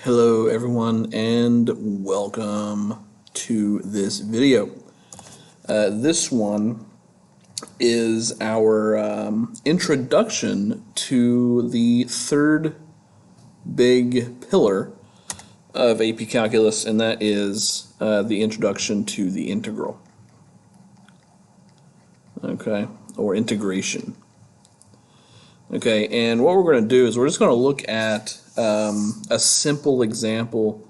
Hello everyone and welcome to this video. This one is our introduction to the third big pillar of AP Calculus, and that is the introduction to the integral. Okay, or integration. Okay, and what we're going to do is we're just going to look at a simple example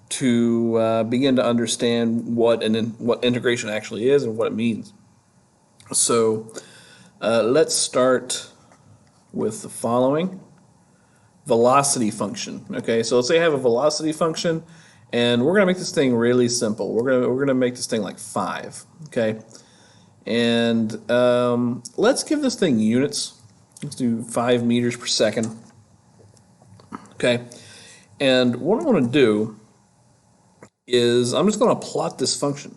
to begin to understand what integration actually is and what it means. So let's start with the following. Velocity function. Okay, so let's say I have a velocity function, and we're going to make this thing really simple. We're gonna make this thing like 5. Okay, and let's give this thing units. Let's do 5 meters per second. Okay, and what I want to do is I'm just going to plot this function.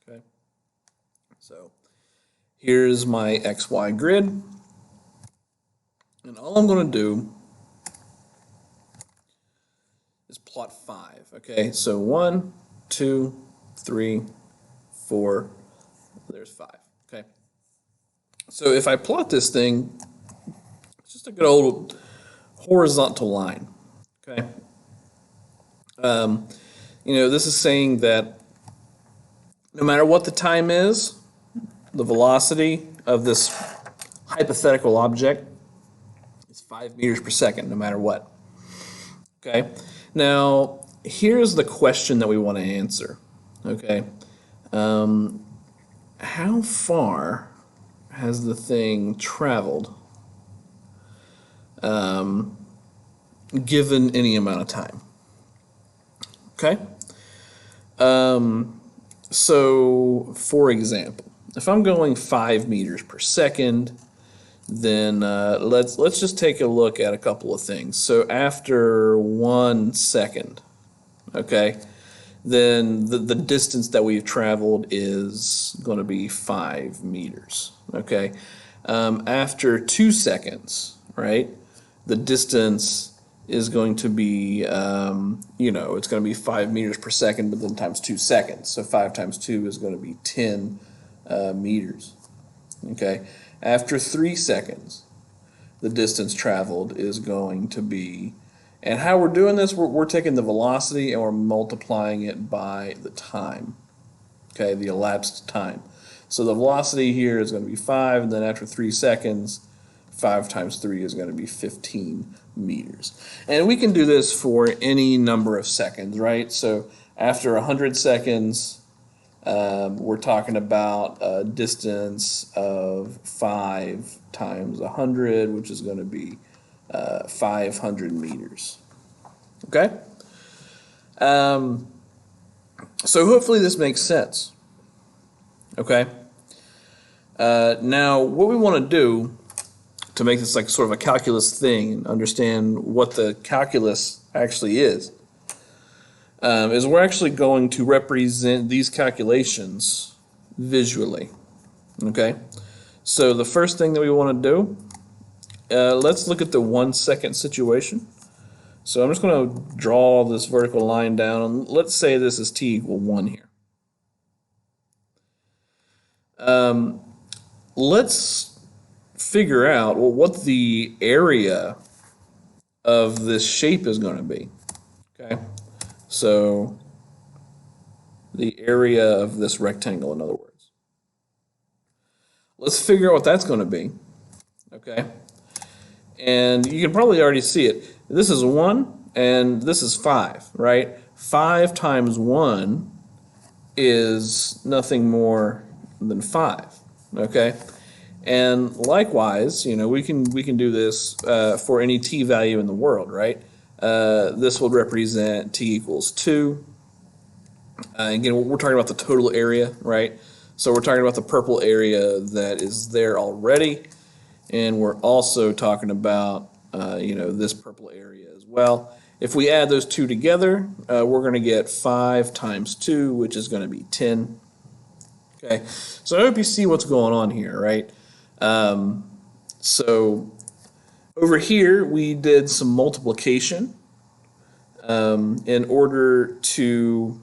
Okay, so here's my XY grid, and all I'm going to do is plot 5. Okay, so 1, 2, 3, 4, there's 5. Okay, so if I plot this thing, it's just a good old horizontal line. Okay, this is saying that no matter what the time is, the velocity of this hypothetical object is 5 meters per second, no matter what. Okay, now here's the question that we want to answer. Okay, how far has the thing traveled given any amount of time? Okay, so for example, if I'm going 5 meters per second, then let's just take a look at a couple of things. So after 1 second, okay, then the distance that we've traveled is going to be 5 meters. Okay, after 2 seconds, right, the distance is going to be, it's going to be 5 meters per second, but then times 2 seconds. So 5 times 2 is going to be 10 meters. Okay, after 3 seconds, the distance traveled is going to be, and how we're doing this, we're taking the velocity and we're multiplying it by the time. Okay, the elapsed time. So the velocity here is going to be 5, and then after 3 seconds, 5 times 3 is going to be 15 meters. And we can do this for any number of seconds, right? So after 100 seconds, we're talking about a distance of 5 times 100, which is going to be 500 meters. Okay? So hopefully this makes sense. Okay? Now, what we want to do to make this like sort of a calculus thing and understand what the calculus actually is we're actually going to represent these calculations visually. Okay, so the first thing that we want to do, let's look at the 1 second situation. So I'm just going to draw this vertical line down, and let's say this is t equal 1 here. Let's figure out what the area of this shape is going to be. Okay, so the area of this rectangle, in other words. Let's figure out what that's going to be. Okay, and you can probably already see it. This is 1 and this is 5, right? 5 times 1 is nothing more than 5. Okay, and likewise, we can do this for any t value in the world, right? This will represent t equals 2. Again, we're talking about the total area, right? So we're talking about the purple area that is there already, and we're also talking about this purple area as well. If we add those two together, we're going to get 5 times 2, which is going to be 10. Okay, so I hope you see what's going on here, right? So over here we did some multiplication in order to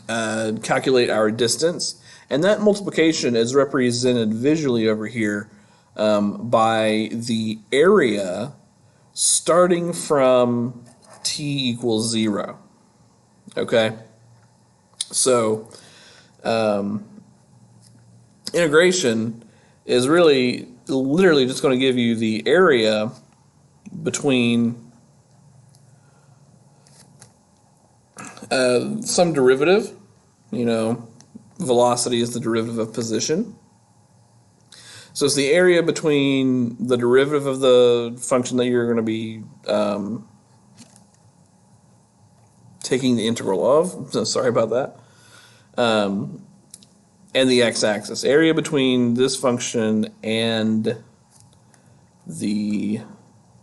calculate our distance. And that multiplication is represented visually over here by the area starting from t equals 0. Okay? So, integration is literally just going to give you the area between some derivative. Velocity is the derivative of position. So it's the area between the derivative of the function that you're going to be taking the integral of. So sorry about that. And the x-axis. Area between this function and the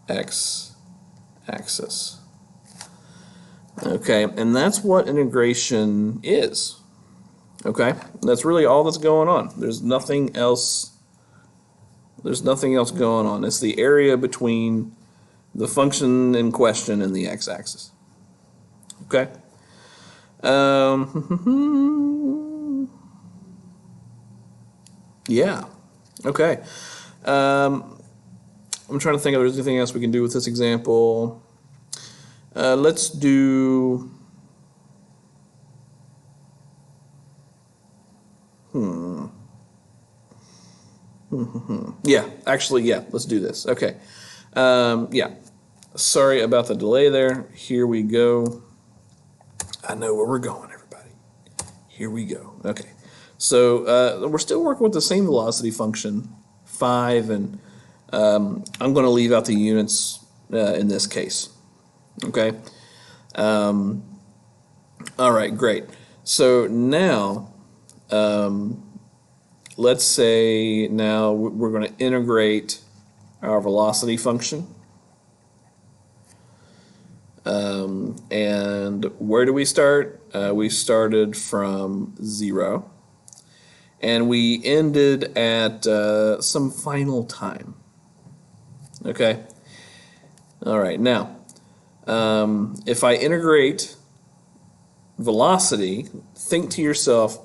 x-axis. Okay, and that's what integration is. Okay, that's really all that's going on. There's nothing else. There's nothing else going on. It's the area between the function in question and the x-axis. Okay. Yeah. Okay. I'm trying to think if there's anything else we can do with this example. Let's do. Yeah, actually, yeah, let's do this. Okay. Yeah. Sorry about the delay there. Here we go. I know where we're going, everybody. Here we go. Okay. So we're still working with the same velocity function, 5, and I'm going to leave out the units in this case. Okay. All right, great. So now, let's say now we're going to integrate our velocity function. And where do we start? We started from 0. And we ended at some final time. Okay? All right, now, if I integrate velocity, think to yourself,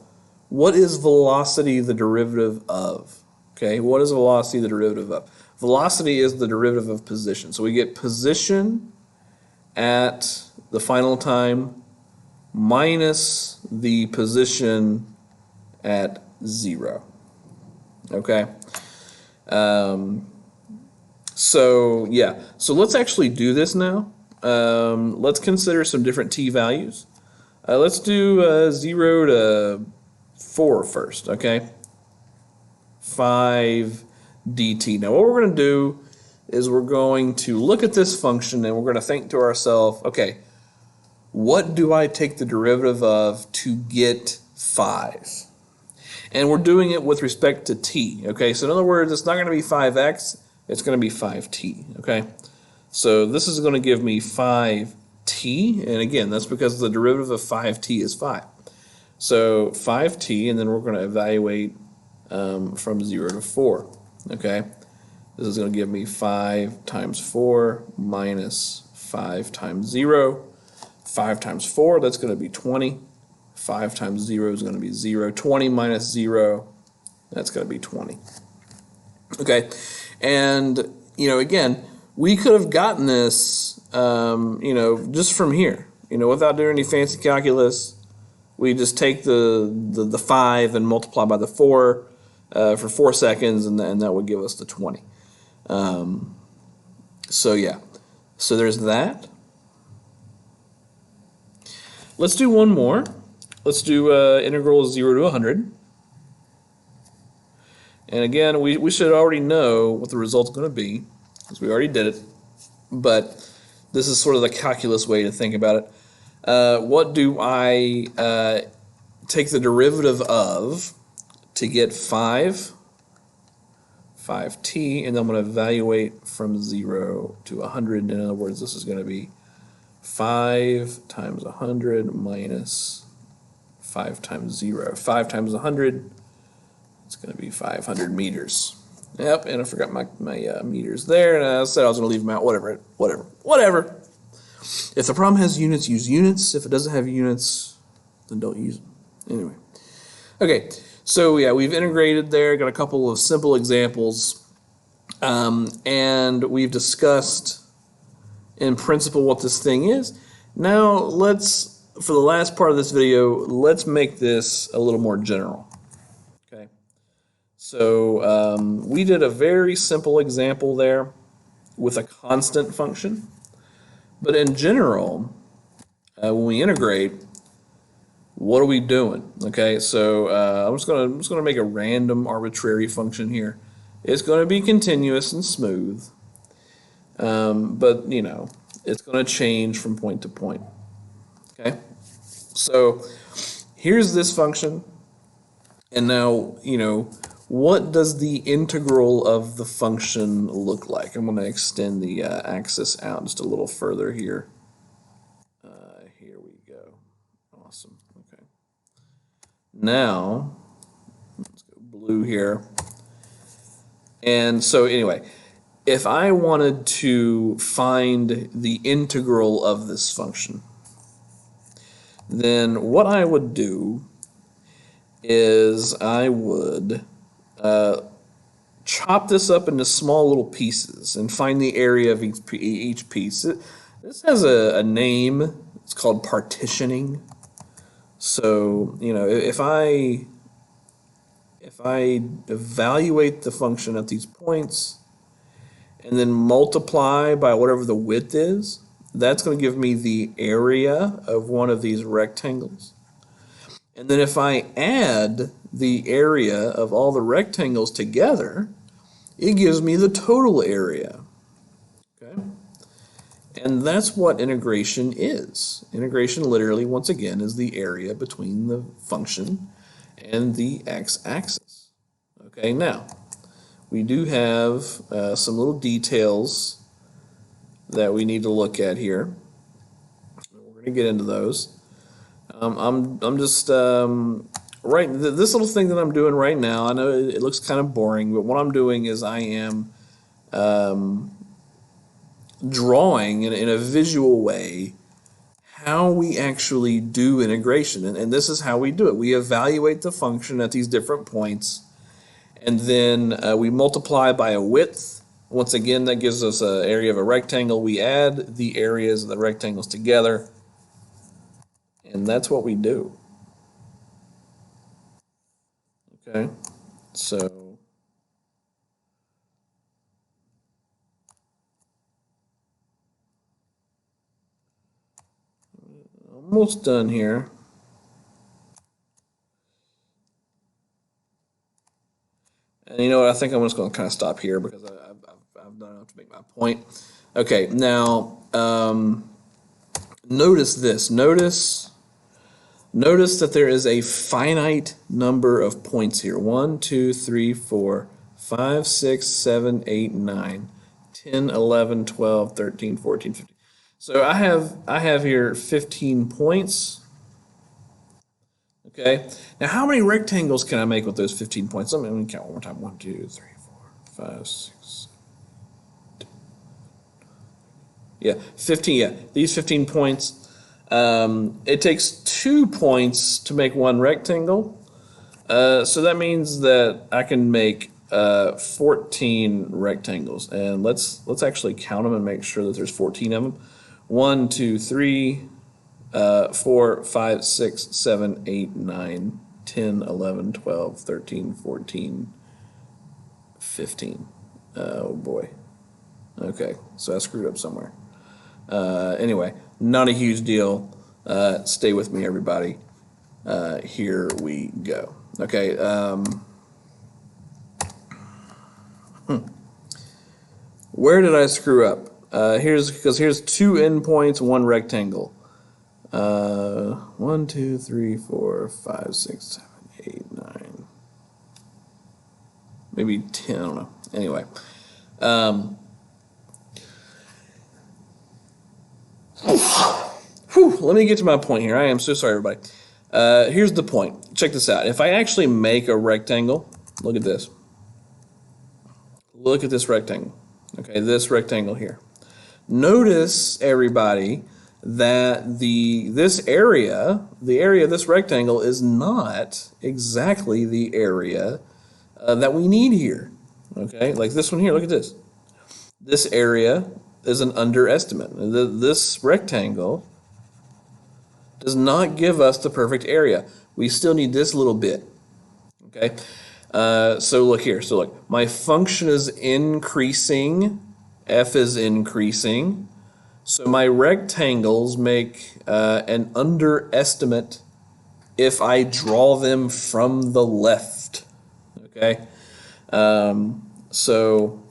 what is velocity the derivative of? Okay, what is velocity the derivative of? Velocity is the derivative of position. So we get position at the final time minus the position at 0. Okay? So, yeah. So let's actually do this now. Let's consider some different t values. Let's do 0 to 4 first, okay? 5 dt. Now what we're going to do is we're going to look at this function and we're going to think to ourselves, okay, what do I take the derivative of to get 5? And we're doing it with respect to t, okay? So in other words, it's not going to be 5x, it's going to be 5t, okay? So this is going to give me 5t, and again, that's because the derivative of 5t is 5. So 5t, and then we're going to evaluate from 0 to 4, okay? This is going to give me 5 times 4 minus 5 times 0. 5 times 4, that's going to be 20. 5 times 0 is going to be 0. 20 minus 0, that's going to be 20. Okay, and, again, we could have gotten this, just from here, without doing any fancy calculus. We just take the 5 and multiply by the 4 for 4 seconds, and that would give us the 20. So yeah, so there's that. Let's do one more. Let's do integral 0 to 100. And again, we should already know what the result's going to be, because we already did it. But this is sort of the calculus way to think about it. What do I take the derivative of to get 5t, and I'm going to evaluate from 0 to 100. In other words, this is going to be 5 times 100 minus 5 times 0. 5 times 100, it's going to be 500 meters. Yep, and I forgot my meters there, and I said I was going to leave them out. Whatever. If the problem has units, use units. If it doesn't have units, then don't use them. Anyway. Okay, so yeah, we've integrated there, got a couple of simple examples, and we've discussed in principle what this thing is. Now let's, for the last part of this video, let's make this a little more general. Okay, so we did a very simple example there with a constant function, but in general, when we integrate, what are we doing? Okay, so I'm just gonna make a random arbitrary function here. It's going to be continuous and smooth, but you know, it's going to change from point to point. Okay, so here's this function, and now you know, what does the integral of the function look like? I'm going to extend the axis out just a little further here. Here we go. Awesome. Okay. Now let's go blue here. And so anyway, if I wanted to find the integral of this function, then what I would do is I would chop this up into small little pieces and find the area of each piece. This has a name. It's called partitioning. So, you know, if I evaluate the function at these points and then multiply by whatever the width is, that's going to give me the area of one of these rectangles. And then if I add the area of all the rectangles together, it gives me the total area. Okay? And that's what integration is. Integration literally, once again, is the area between the function and the x-axis. Okay, now we do have some little details that we need to look at here. We're going to get into those. I'm just this little thing that I'm doing right now. I know it looks kind of boring, but what I'm doing is I am drawing in a visual way how we actually do integration, and this is how we do it. We evaluate the function at these different points, and then we multiply by a width. Once again, that gives us an area of a rectangle. We add the areas of the rectangles together, and that's what we do. Okay, so almost done here. And you know what? I think I'm just going to kind of stop here because I've done enough to make my point. Okay, now notice this. Notice that there is a finite number of points here. 1, 2, 3, 4, 5, 6, 7, 8, 9, 10, 11, 12, 13, 14, 15. So I have here 15 points. Okay. Now how many rectangles can I make with those 15 points? Let me count one more time. 1, 2, 3, 4, 5, 6. Yeah, 15. Yeah, these 15 points. It takes 2 points to make one rectangle. So that means that I can make 14 rectangles. And let's actually count them and make sure that there's 14 of them. 1, 2, 3, 4, 5, 6, 7, 8, 9, 10, 11, 12, 13, 14, 15. Oh boy. Okay, so I screwed up somewhere. Anyway, not a huge deal. Stay with me, everybody. Here we go. Okay. Where did I screw up? Here's 2 endpoints, 1 rectangle. 1, 2, 3, 4, 5, 6, 7, 8, 9. Maybe 10, I don't know. Anyway. Let me get to my point here. I am so sorry, everybody. Here's the point. Check this out. If I actually make a rectangle, look at this. Look at this rectangle. Okay, this rectangle here. Notice, everybody, that this area, the area of this rectangle, is not exactly the area that we need here. Okay, like this one here, look at this. This area is an underestimate. This rectangle does not give us the perfect area. We still need this little bit. Okay, so look here. So look, my function is increasing. F is increasing. So my rectangles make an underestimate if I draw them from the left. Okay, so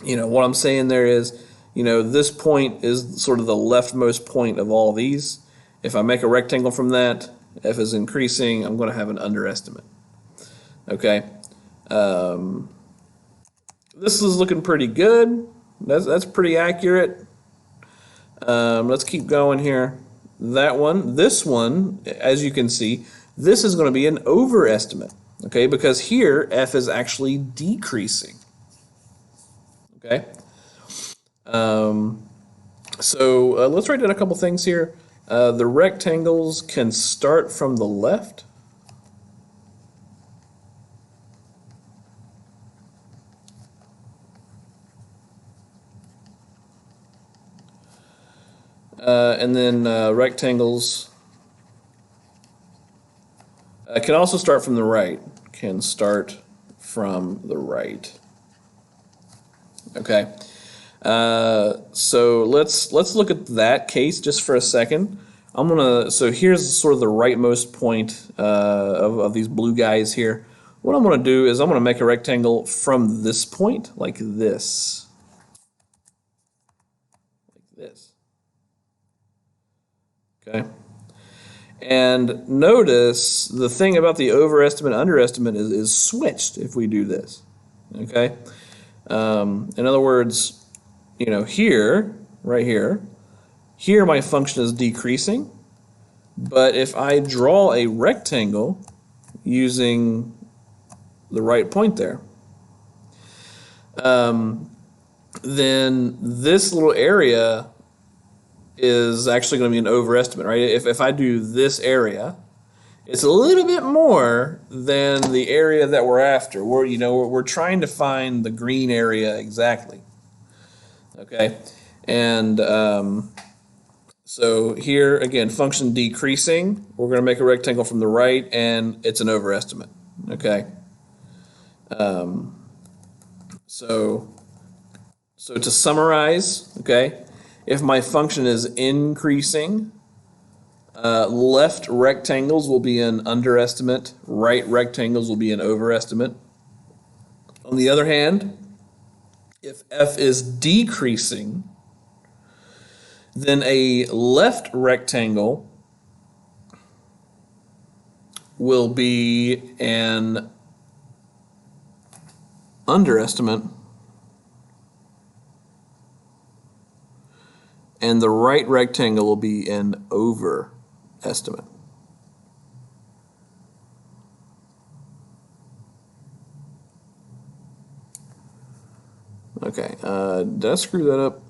what I'm saying there is, this point is sort of the leftmost point of all these. If I make a rectangle from that, F is increasing, I'm going to have an underestimate. Okay, this is looking pretty good. That's pretty accurate. Let's keep going here. This one, as you can see, this is going to be an overestimate. Okay, because here F is actually decreasing. Okay, so let's write down a couple things here. The rectangles can start from the left. And then rectangles can also start from the right. Can start from the right. Okay. So let's look at that case just for a second. So here's sort of the rightmost point of these blue guys here. What I'm gonna do is I'm gonna make a rectangle from this point, like this. Like this. Okay. And notice the thing about the overestimate underestimate is switched if we do this. Okay. In other words, here, right here my function is decreasing, but if I draw a rectangle using the right point there, then this little area is actually going to be an overestimate, right? If I do this area, it's a little bit more than the area that we're after. We're trying to find the green area exactly. Okay, and so here again, function decreasing. We're going to make a rectangle from the right, and it's an overestimate. Okay, so to summarize, okay, if my function is increasing, left rectangles will be an underestimate, right rectangles will be an overestimate. On the other hand, if F is decreasing, then a left rectangle will be an underestimate, and the right rectangle will be an overestimate. Okay, did I screw that up?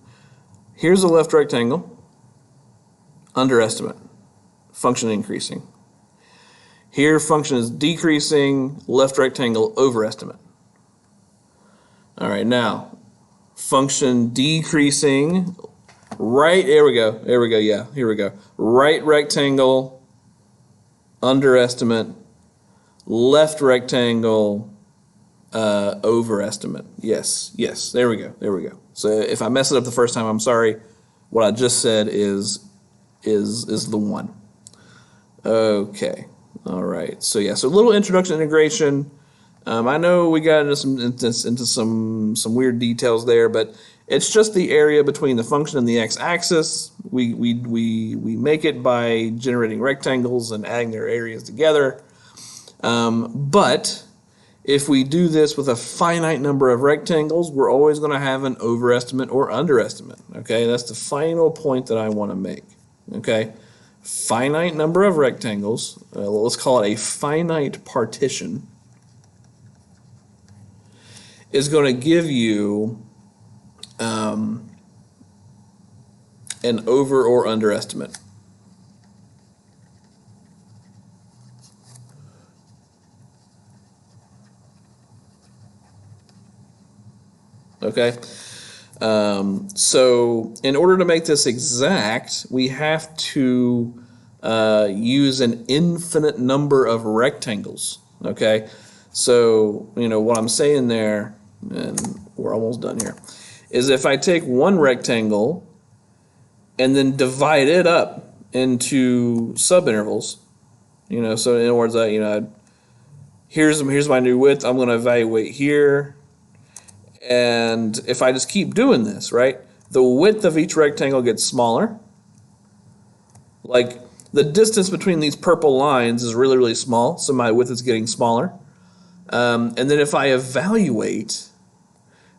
Here's the left rectangle, underestimate, function increasing. Here function is decreasing, left rectangle, overestimate. All right, now function decreasing, right, there we go, yeah, here we go. Right rectangle, underestimate, left rectangle, overestimate. Yes, there we go. So if I mess it up the first time, I'm sorry. What I just said is the one. Okay, all right. So yeah, so a little introduction to integration. I know we got into some weird details there, but it's just the area between the function and the x-axis. We make it by generating rectangles and adding their areas together. But if we do this with a finite number of rectangles, we're always going to have an overestimate or underestimate. Okay, that's the final point that I want to make. Okay, finite number of rectangles, let's call it a finite partition, is going to give you an over or underestimate. Okay, so in order to make this exact, we have to use an infinite number of rectangles. Okay, so what I'm saying there, and we're almost done here, is if I take one rectangle and then divide it up into subintervals, so in other words, here's my new width. I'm going to evaluate here. And if I just keep doing this, right, the width of each rectangle gets smaller. Like the distance between these purple lines is really, really small, so my width is getting smaller. And then if I evaluate,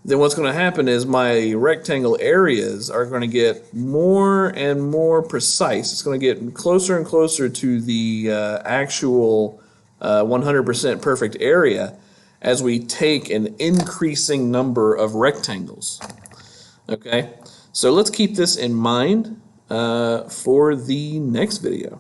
then what's going to happen is my rectangle areas are going to get more and more precise. It's going to get closer and closer to the actual 100% perfect area as we take an increasing number of rectangles. Okay, so let's keep this in mind for the next video.